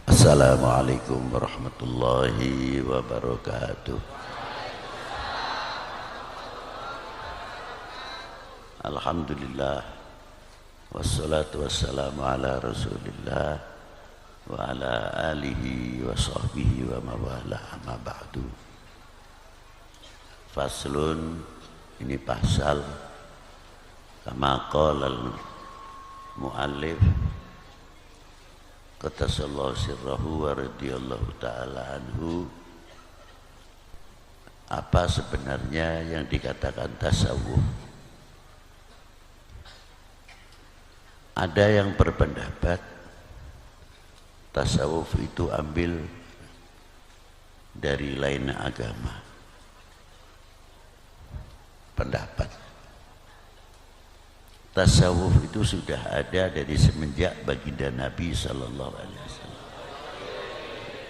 Assalamualaikum warahmatullahi wabarakatuh. Alhamdulillah, wassalatu wassalamu ala rasulillah wa ala alihi wa sahbihi wa mawala, amma ba'du. Faslun, ini pasal kama qala al-muallif qatasallahu sirrahu wa radiyallahu ta'ala anhu. Apa sebenarnya yang dikatakan tasawuf? Ada yang berpendapat tasawuf itu ambil dari lain agama. Pendapat tasawuf itu sudah ada dari semenjak baginda Nabi Sallallahu Alaihi Wasallam.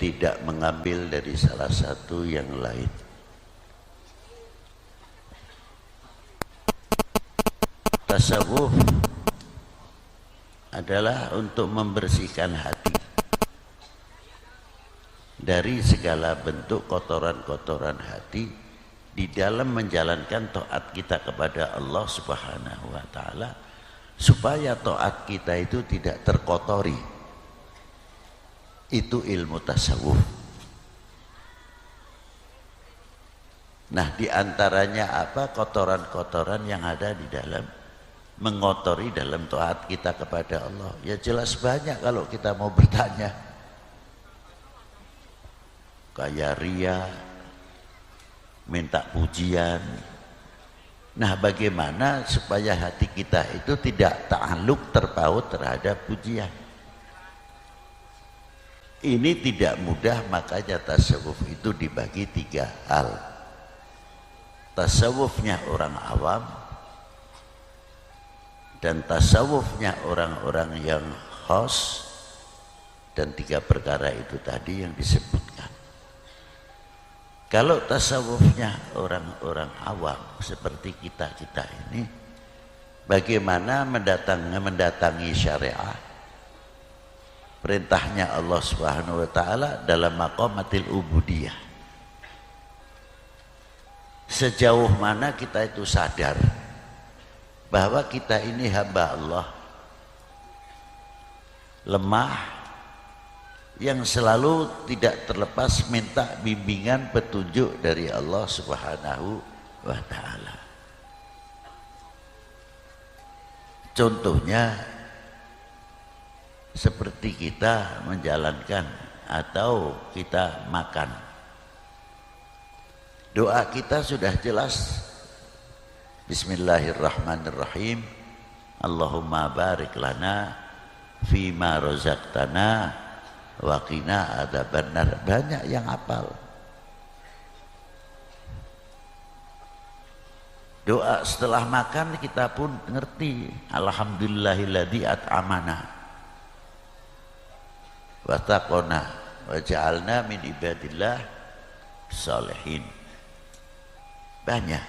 Tidak mengambil dari salah satu yang lain. Tasawuf adalah untuk membersihkan hati dari segala bentuk kotoran-kotoran hati di dalam menjalankan taat kita kepada Allah Subhanahu wa taala, supaya taat kita itu tidak terkotori. Itu ilmu tasawuf. Nah, di antaranya apa? Kotoran-kotoran yang ada di dalam mengotori dalam taat kita kepada Allah. Ya jelas banyak kalau kita mau bertanya. Kayak ria, minta pujian. Nah, bagaimana supaya hati kita itu tidak ta'alluq, terpaut terhadap pujian? Ini tidak mudah, makanya tasawuf itu dibagi tiga hal. Tasawufnya orang awam, dan tasawufnya orang-orang yang khas, dan tiga perkara itu tadi yang disebutkan. Kalau tasawufnya orang-orang awam seperti kita-kita ini, bagaimana mendatangi syariah, perintahnya Allah Subhanahu wa taala dalam maqamatil ubudiyah. Sejauh mana kita itu sadar bahwa kita ini hamba Allah, lemah, yang selalu tidak terlepas minta bimbingan petunjuk dari Allah Subhanahu wa taala. Contohnya seperti kita menjalankan atau kita makan. Doa kita sudah jelas. Bismillahirrahmanirrahim. Allahumma barik lana fima razaqtana wa qina adzabannar. Banyak yang hafal. Doa setelah makan kita pun ngerti. Alhamdulillahilladzi at'amana wa taqona wa ja'alna min ibadillah sholihin. Banyak.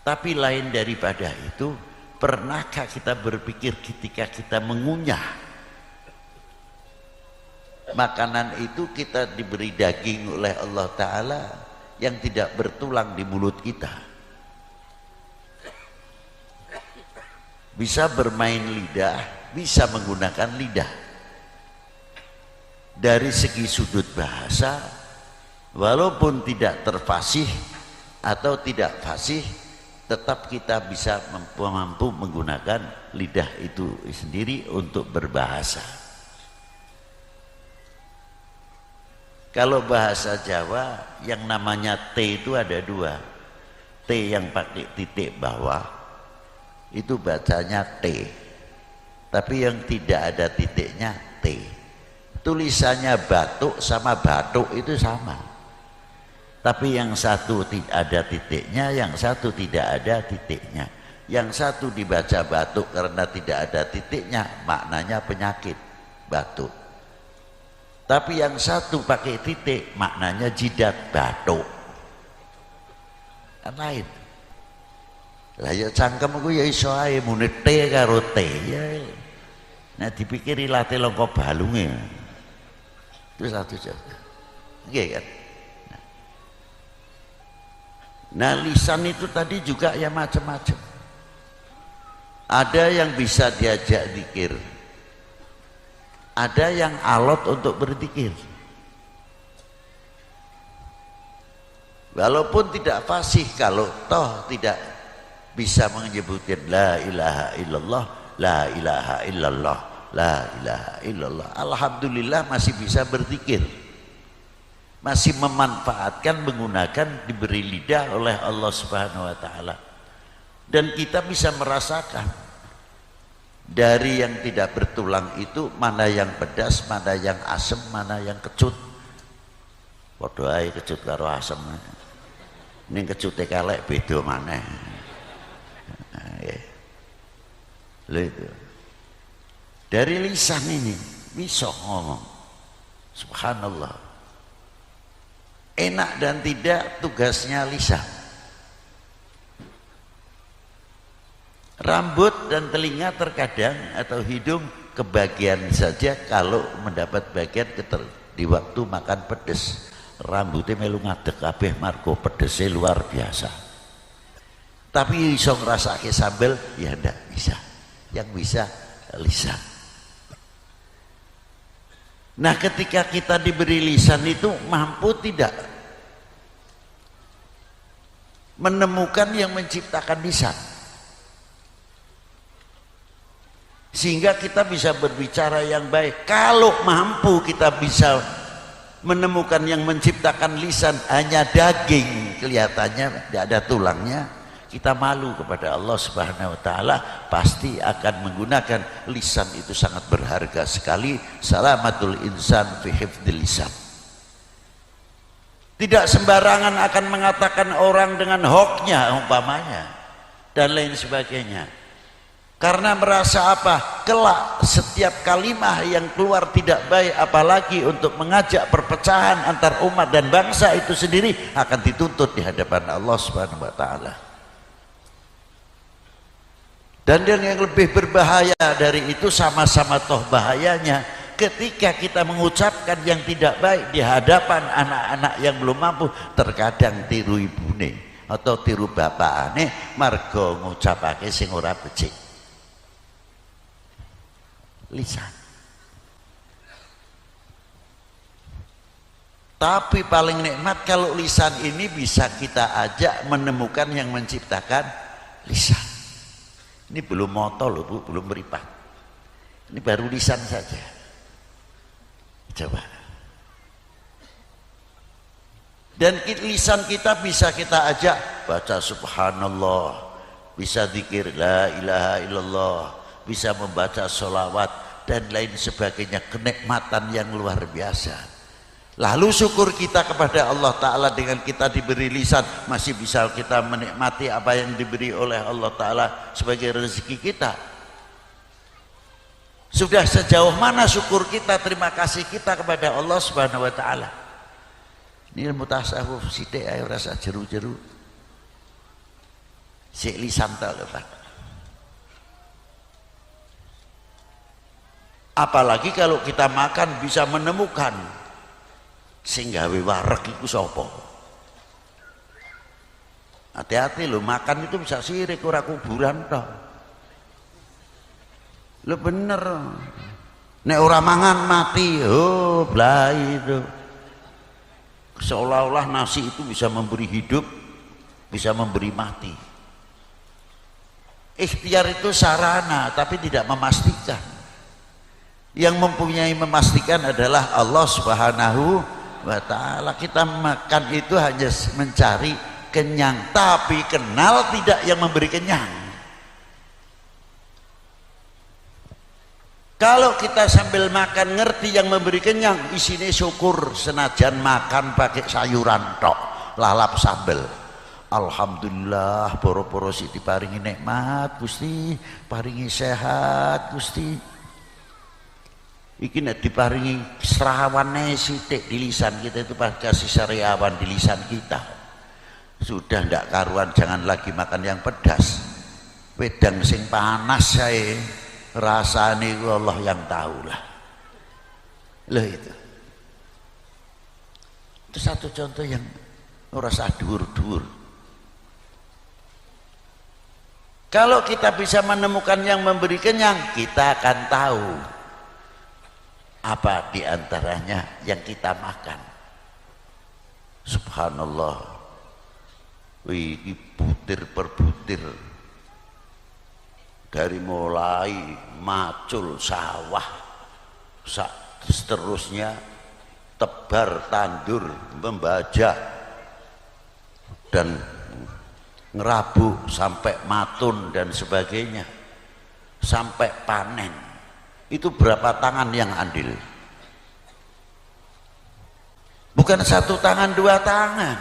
Tapi lain daripada itu, pernahkah kita berpikir ketika kita mengunyah makanan itu, kita diberi daging oleh Allah Ta'ala yang tidak bertulang di mulut kita, bisa bermain lidah, bisa menggunakan lidah. Dari segi sudut bahasa, walaupun tidak terfasih atau tidak fasih, tetap kita bisa mampu menggunakan lidah itu sendiri untuk berbahasa. Kalau bahasa Jawa yang namanya T itu ada dua. T yang pakai titik bawah itu bacanya T, tapi yang tidak ada titiknya T. Tulisannya batuk sama batuk itu sama, tapi yang satu tidak ada titiknya, yang satu tidak ada titiknya. Yang satu dibaca batuk karena tidak ada titiknya, maknanya penyakit batuk. Tapi yang satu pakai titik, maknanya jidat batuk. Kan lain. Lah ya cangkem aku ya iso ae muni T karo T ya. Nah dipikiri latih longko balungnya. Itu satu jaga. Nggih kan? Nah lisan itu tadi juga ya macam-macam. Ada yang bisa diajak zikir, ada yang alot untuk berzikir. Walaupun tidak fasih, kalau toh tidak bisa menyebutkan la ilaha illallah, la ilaha illallah, la ilaha illallah, alhamdulillah masih bisa berzikir, masih memanfaatkan, menggunakan, diberi lidah oleh Allah Subhanahu wa taala. Dan kita bisa merasakan dari yang tidak bertulang itu mana yang pedas, mana yang asam, mana yang kecut. Padha ae kecut karo asam. Ning kecute kalek beda maneh. Lha itu. Dari lisan ini bisa ngomong. Subhanallah. Enak dan tidak tugasnya lisan. Rambut dan telinga terkadang atau hidung kebagian saja kalau mendapat bagian di waktu makan pedes. Rambutnya melu ngadeg kabeh margo pedesnya luar biasa. Tapi iso ngrasake sambel ya ndak bisa. Yang bisa lisan. Nah, ketika kita diberi lisan itu mampu tidak menemukan yang menciptakan lisan. Sehingga kita bisa berbicara yang baik. Kalau mampu kita bisa menemukan yang menciptakan lisan hanya daging, kelihatannya tidak ada tulangnya, kita malu kepada Allah Subhanahu wa taala, pasti akan menggunakan lisan itu sangat berharga sekali. Salamatul insan fi hifdzil lisan. Tidak sembarangan akan mengatakan orang dengan hoknya umpamanya dan lain sebagainya. Karena merasa apa? Kelak setiap kalimah yang keluar tidak baik, apalagi untuk mengajak perpecahan antar umat dan bangsa itu sendiri, akan dituntut di hadapan Allah Subhanahu wa taala. Dan yang lebih berbahaya dari itu, sama-sama toh bahayanya, ketika kita mengucapkan yang tidak baik di hadapan anak-anak yang belum mampu, terkadang tiru ibune atau tiru bapakane margo ngucapake sing ora becik. Lisan. Tapi paling nikmat kalau lisan ini bisa kita ajak menemukan yang menciptakan lisan. Ini belum moto loh Bu, belum meripat. Ini baru lisan saja. Coba. Dan lisan kita bisa kita ajak baca subhanallah, bisa zikir la ilaha illallah, bisa membaca sholawat dan lain sebagainya, kenikmatan yang luar biasa. Lalu syukur kita kepada Allah Ta'ala dengan kita diberi lisan, masih bisa kita menikmati apa yang diberi oleh Allah Ta'ala sebagai rezeki kita. Sudah sejauh mana syukur kita, terima kasih kita kepada Allah Subhanahu wa Ta'ala. Ini ilmu tasawuf sithik ae rasa jeru-jeru. Sik lisan ta lho Pak. Apalagi kalau kita makan bisa menemukan sing gawe wareg iku sapa. Hati-hati lho, makan itu bisa sirik, ora kuburan toh. Lho bener. Nek ora mangan mati, oh blai itu. Seolah-olah nasi itu bisa memberi hidup, bisa memberi mati. Ikhtiar itu sarana, tapi tidak memastikan. Yang mempunyai memastikan adalah Allah Subhanahu wa ta'ala. Kita makan itu hanya mencari kenyang, tapi kenal tidak yang memberi kenyang. Kalau kita sambil makan ngerti yang memberi kenyang, isinya syukur, senajan makan pakai sayuran tok, lalap sambel. Alhamdulillah, poro-poro siti paringi nikmat Gusti, paringi sehat Gusti. Iki nek diparingi serawane sithik di lisan kita itu kasih sariawan di lisan kita. Sudah ndak karuan, jangan lagi makan yang pedas. Wedang sing panas sae rasane Allah yang tahu lah. Loh itu satu contoh yang ora usah dhuwur-dhuwur. Kalau kita bisa menemukan yang memberi kenyang, kita akan tahu apa diantaranya yang kita makan. Subhanallah, wih, butir per butir, dari mulai macul sawah, seterusnya tebar tandur, membajak, dan ngerabuk sampai matun dan sebagainya, sampai panen. Itu berapa tangan yang andil? Bukan satu tangan, dua tangan.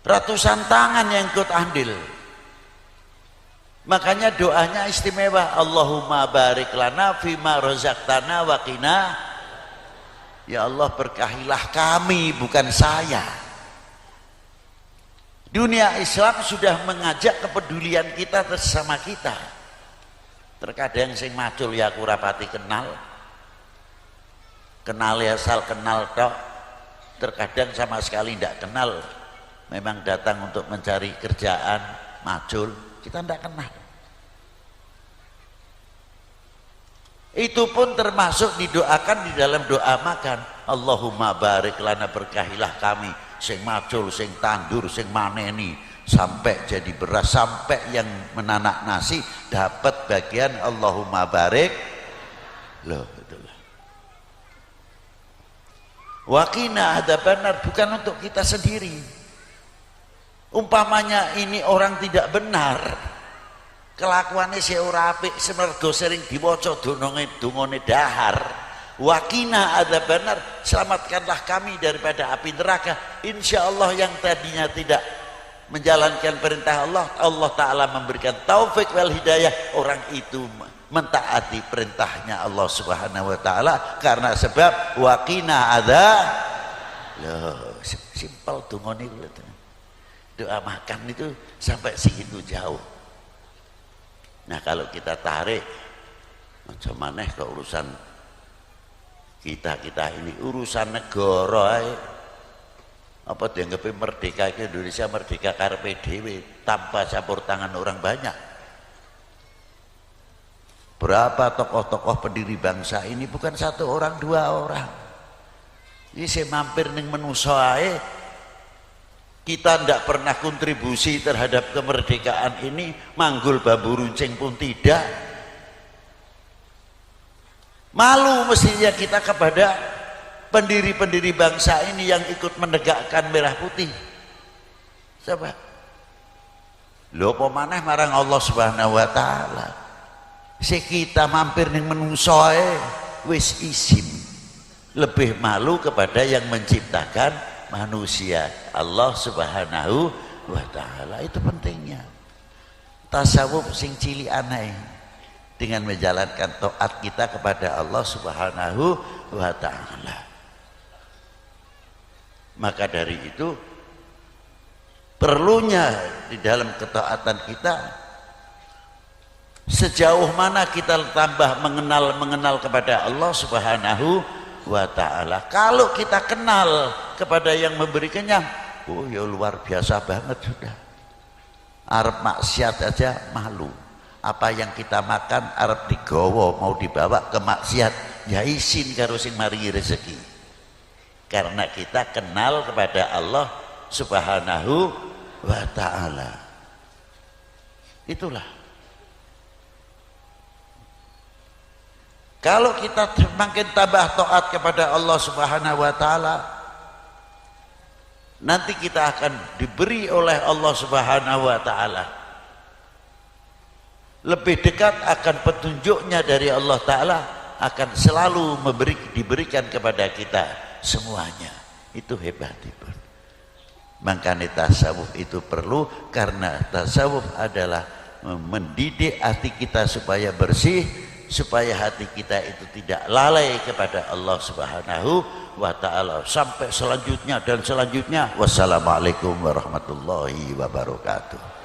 Ratusan tangan yang ikut andil. Makanya doanya istimewa. Allahumma barik lana fima razaqtana wa qina. Ya Allah, berkahilah kami, bukan saya. Dunia Islam sudah mengajak kepedulian kita bersama kita. Terkadang sing macul ya aku rapati kenal ya asal kenal tok. Terkadang sama sekali tidak kenal, memang datang untuk mencari kerjaan, macul, kita tidak kenal. Itu pun termasuk didoakan di dalam doa makan. Allahumma barik lana, berkahilah kami, sing macul, sing tandur, sing maneni, sampai jadi beras, sampai yang menanak nasi dapat bagian Allahumma barik. Loh, itulah. Waqina adzabannar, bukan untuk kita sendiri. Umpamanya ini orang tidak benar, kelakuannya si ora apik, semergo sering diwaca dungane dahar. Waqina adzabannar, selamatkanlah kami daripada api neraka. Insyaallah yang tadinya tidak menjalankan perintah Allah, Allah Ta'ala memberikan taufik wal hidayah, orang itu mentaati perintahnya Allah Subhanahu wa Ta'ala, karena sebab waqina adzab. Loh, simpel dungane itu. Doa makan itu sampai segitu jauh. Nah, kalau kita tarik macam mana ke urusan kita ini, urusan negara, apa dianggap merdeka ke Indonesia, merdeka karepe dhewe tanpa campur tangan orang banyak. Berapa tokoh-tokoh pendiri bangsa ini, bukan satu orang, dua orang. Ini saya mampir ning menuso ae, kita tidak pernah kontribusi terhadap kemerdekaan ini, manggul bambu runcing pun tidak. Malu mestinya kita kepada pendiri-pendiri bangsa ini yang ikut menegakkan merah putih. Coba lho, apa maneh marang Allah Subhanahu wa Ta'ala. Si kita mampir ning menungso wis isin, lebih malu kepada yang menciptakan manusia, Allah Subhanahu wa Ta'ala. Itu pentingnya tasawuf sing cilik aneh, dengan menjalankan taat kita kepada Allah Subhanahu wa Ta'ala. Maka dari itu perlunya di dalam ketaatan kita, sejauh mana kita tambah mengenal kepada Allah Subhanahu wa Ta'ala. Kalau kita kenal kepada yang memberi kenyang, oh ya luar biasa banget sudah. Arep maksiat aja malu. Apa yang kita makan arep digawa, mau dibawa ke maksiat, ya isin karo sing maringi rezeki. Karena kita kenal kepada Allah Subhanahu wa Ta'ala. Itulah. Kalau kita makin tambah taat kepada Allah Subhanahu wa Ta'ala, nanti kita akan diberi oleh Allah Subhanahu wa Ta'ala, lebih dekat akan petunjuknya dari Allah Ta'ala, akan selalu diberikan kepada kita semuanya. Itu hebat itu. Makanya tasawuf itu perlu, karena tasawuf adalah mendidik hati kita supaya bersih, supaya hati kita itu tidak lalai kepada Allah Subhanahu wa Ta'ala. Sampai selanjutnya dan selanjutnya. Wassalamualaikum warahmatullahi wabarakatuh.